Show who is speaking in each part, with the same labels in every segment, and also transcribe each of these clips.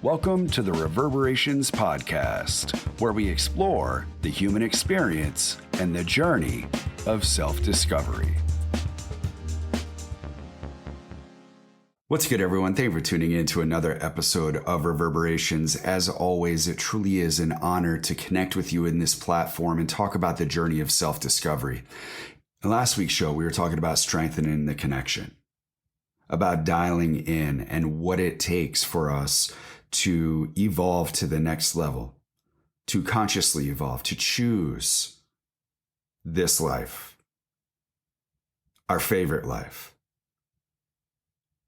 Speaker 1: Welcome to the Reverberations podcast, where we explore the human experience and the journey of self-discovery. What's good, everyone? Thank you for tuning in to another episode of Reverberations. As always, it truly is an honor to connect with you in this platform and talk about the journey of self-discovery. In last week's show, we were talking about strengthening the connection, about dialing in and what it takes for us to evolve to the next level, to consciously evolve, to choose this life, our favorite life,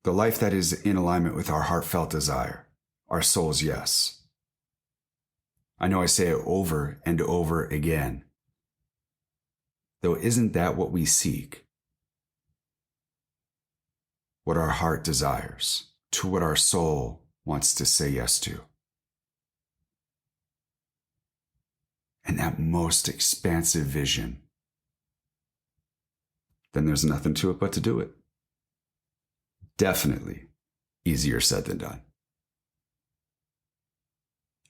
Speaker 1: the life that is in alignment with our heartfelt desire, our soul's yes. I know I say it over and over again, though isn't that what we seek? What our heart desires, to what our soul wants to say yes to. And that most expansive vision, then there's nothing to it but to do it. Definitely easier said than done.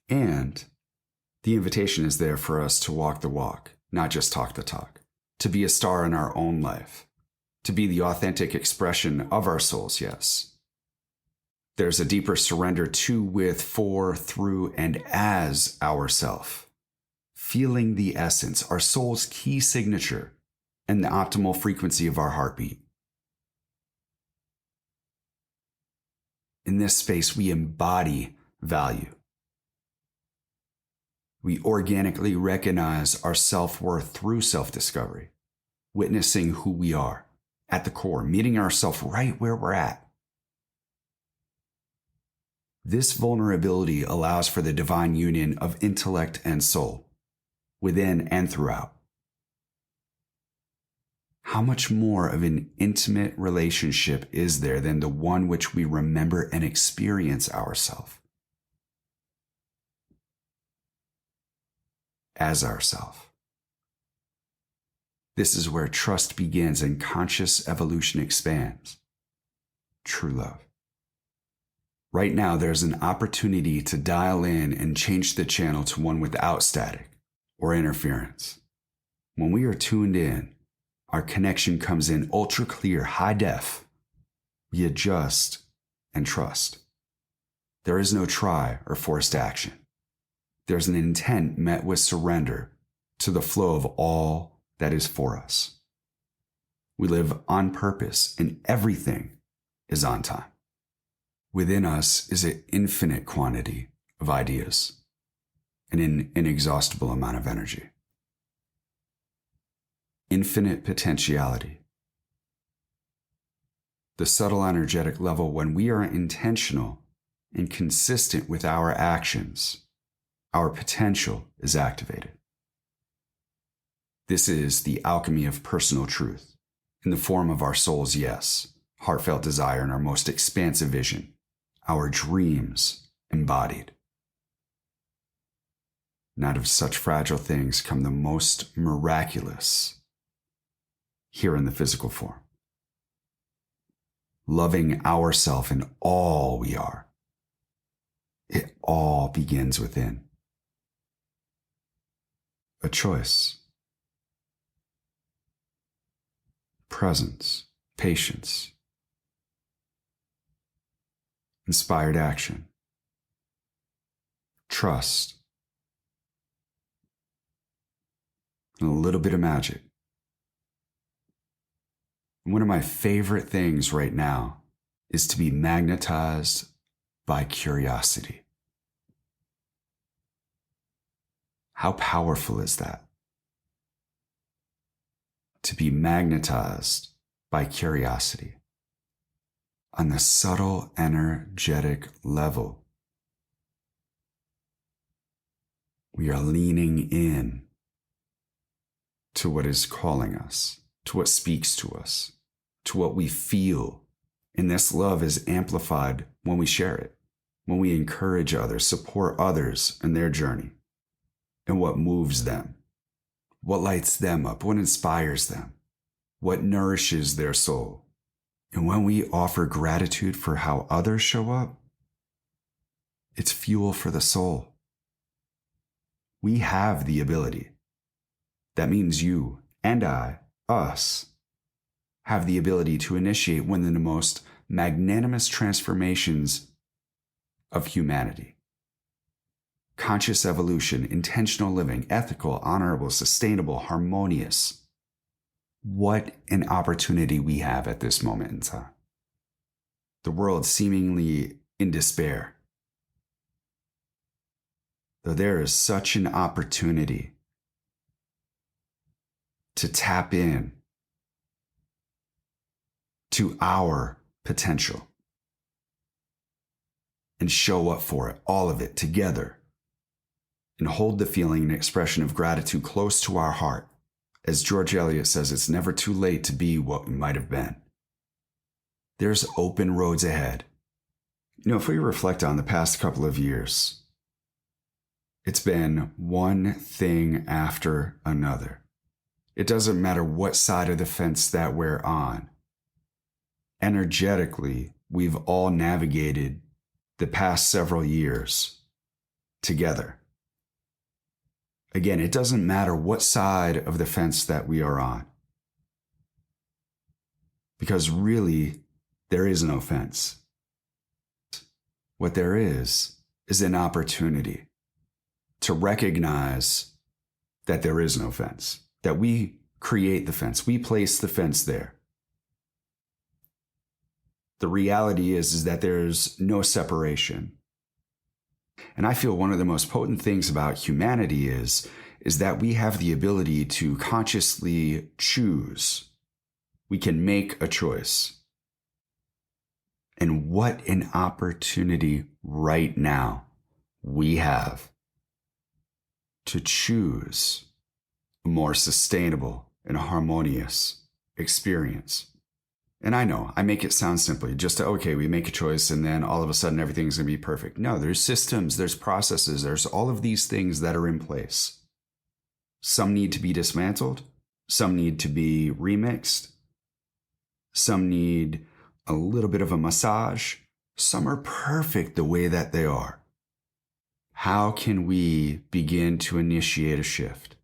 Speaker 1: And the invitation is there for us to walk the walk, not just talk the talk, to be a star in our own life, to be the authentic expression of our soul's yes. There's a deeper surrender to, with, for, through, and as ourself. Feeling the essence, our soul's key signature, and the optimal frequency of our heartbeat. In this space, we embody value. We organically recognize our self-worth through self-discovery, witnessing who we are at the core, meeting ourselves right where we're at. This vulnerability allows for the divine union of intellect and soul, within and throughout. How much more of an intimate relationship is there than the one which we remember and experience ourselves as ourself? This is where trust begins and conscious evolution expands. True love. Right now, there's an opportunity to dial in and change the channel to one without static or interference. When we are tuned in, our connection comes in ultra clear, high def. We adjust and trust. There is no try or forced action. There's an intent met with surrender to the flow of all that is for us. We live on purpose and everything is on time. Within us is an infinite quantity of ideas and an inexhaustible amount of energy. Infinite potentiality. The subtle energetic level when we are intentional and consistent with our actions, our potential is activated. This is the alchemy of personal truth in the form of our soul's yes, heartfelt desire, and our most expansive vision. Our dreams embodied. Not of such fragile things come the most miraculous here in the physical form. Loving ourself in all we are. It all begins within. A choice. Presence, patience. Inspired action, trust, and a little bit of magic. One of my favorite things right now is to be magnetized by curiosity. How powerful is that? To be magnetized by curiosity. On the subtle, energetic level, we are leaning in to what is calling us, to what speaks to us, to what we feel. And this love is amplified when we share it, when we encourage others, support others in their journey, and what moves them, what lights them up, what inspires them, what nourishes their soul, And when we offer gratitude for how others show up, it's fuel for the soul. We have the ability. That means you and I, us, have the ability to initiate one of the most magnanimous transformations of humanity. Conscious evolution, intentional living, ethical, honorable, sustainable, harmonious. What an opportunity we have at this moment in time. The world seemingly in despair. Though there is such an opportunity to tap in to our potential and show up for it, all of it together, and hold the feeling and expression of gratitude close to our heart. As George Eliot says, it's never too late to be what we might have been. There's open roads ahead. If we reflect on the past couple of years, it's been one thing after another. It doesn't matter what side of the fence that we're on. Energetically, we've all navigated the past several years together. Again, it doesn't matter what side of the fence that we are on. Because really, there is no fence. What there is an opportunity to recognize that there is no fence, that we create the fence, we place the fence there. The reality is that there's no separation. And I feel one of the most potent things about humanity is that we have the ability to consciously choose. We can make a choice. And what an opportunity right now we have to choose a more sustainable and harmonious experience. And I know, I make it sound simply, we make a choice and then all of a sudden everything's going to be perfect. No, there's systems, there's processes, there's all of these things that are in place. Some need to be dismantled. Some need to be remixed. Some need a little bit of a massage. Some are perfect the way that they are. How can we begin to initiate a shift?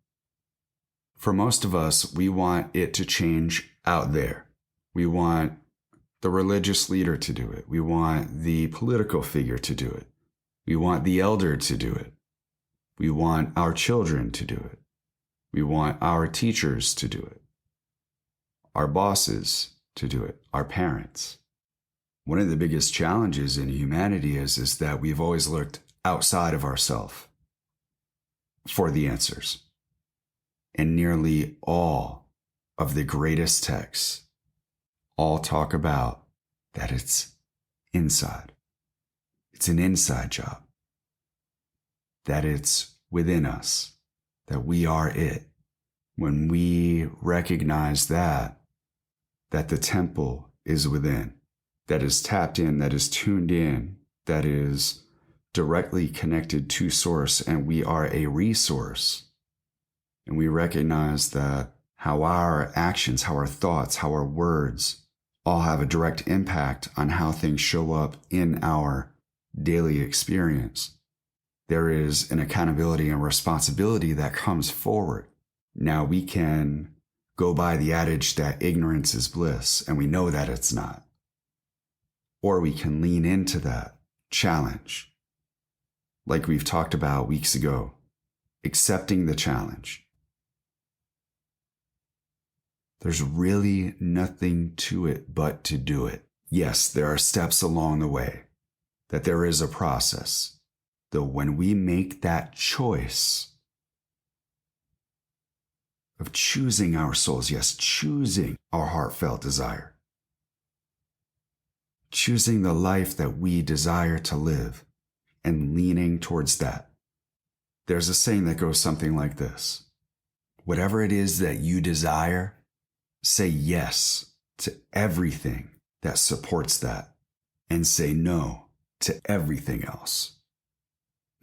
Speaker 1: For most of us, we want it to change out there. We want the religious leader to do it. We want the political figure to do it. We want the elder to do it. We want our children to do it. We want our teachers to do it. Our bosses to do it. Our parents. One of the biggest challenges in humanity is that we've always looked outside of ourselves for the answers. And nearly all of the greatest texts all talk about that it's inside. It's an inside job. That it's within us. That we are it. When we recognize that the temple is within, that is tapped in, that is tuned in, that is directly connected to source, and we are a resource. And we recognize that how our actions, how our thoughts, how our words all have a direct impact on how things show up in our daily experience. There is an accountability and responsibility that comes forward. Now we can go by the adage that ignorance is bliss, and we know that it's not. Or we can lean into that challenge, like we've talked about weeks ago, accepting the challenge. There's really nothing to it but to do it. Yes, there are steps along the way, that there is a process. Though when we make that choice of choosing our souls, yes, choosing our heartfelt desire, choosing the life that we desire to live and leaning towards that. There's a saying that goes something like this. Whatever it is that you desire, say yes to everything that supports that and say no to everything else.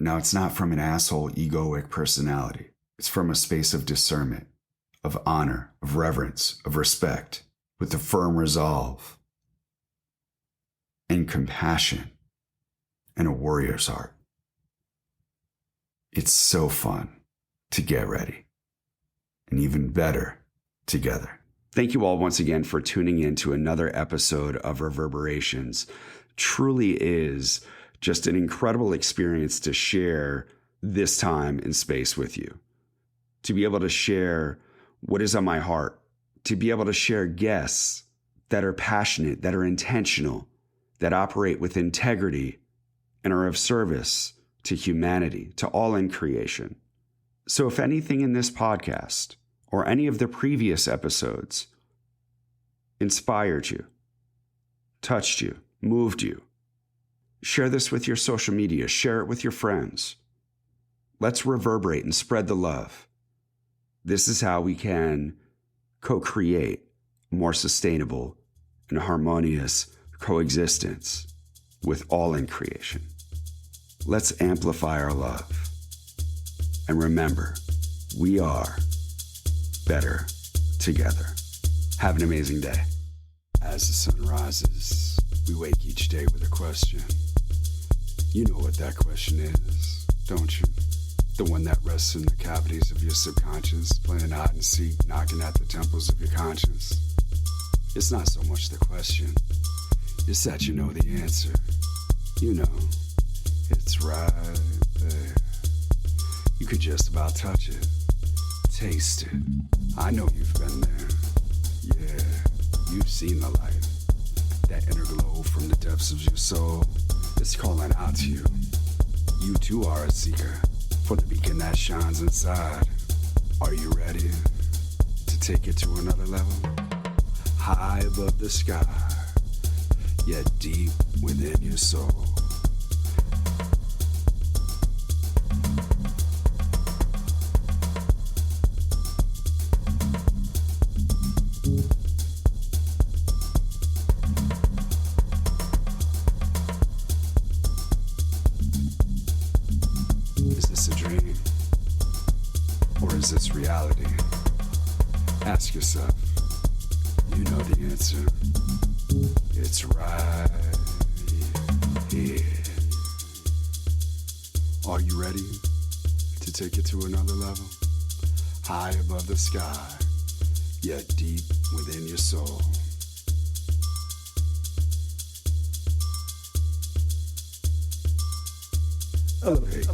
Speaker 1: Now, it's not from an asshole, egoic personality. It's from a space of discernment, of honor, of reverence, of respect, with a firm resolve and compassion and a warrior's heart. It's so fun to get ready, and even better together. Thank you all once again for tuning in to another episode of Reverberations. Truly is just an incredible experience to share this time and space with you, to be able to share what is on my heart, to be able to share guests that are passionate, that are intentional, that operate with integrity and are of service to humanity, to all in creation. So if anything in this podcast or any of the previous episodes inspired you, touched you, moved you, share this with your social media, share it with your friends. Let's reverberate and spread the love. This is how we can co-create more sustainable and harmonious coexistence with all in creation. Let's amplify our love. And remember, we are better together. Have an amazing day. As the sun rises, we wake each day with a question. You know what that question is, don't you? The one that rests in the cavities of your subconscious, playing hide and seek, knocking at the temples of your conscience. It's not so much the question, it's that you know the answer. You know, it's right there. You could just about touch it, taste it. I know you've been there. Yeah, you've seen the light. That inner glow from the depths of your soul. It's calling out to you. You too are a seeker for the beacon that shines inside. Are you ready to take it to another level? High above the sky, yet deep within your soul. Is this a dream? Or is this reality? Ask yourself. You know the answer. It's right here. Are you ready to take it to another level? High above the sky, yet deep within your soul. Elevate.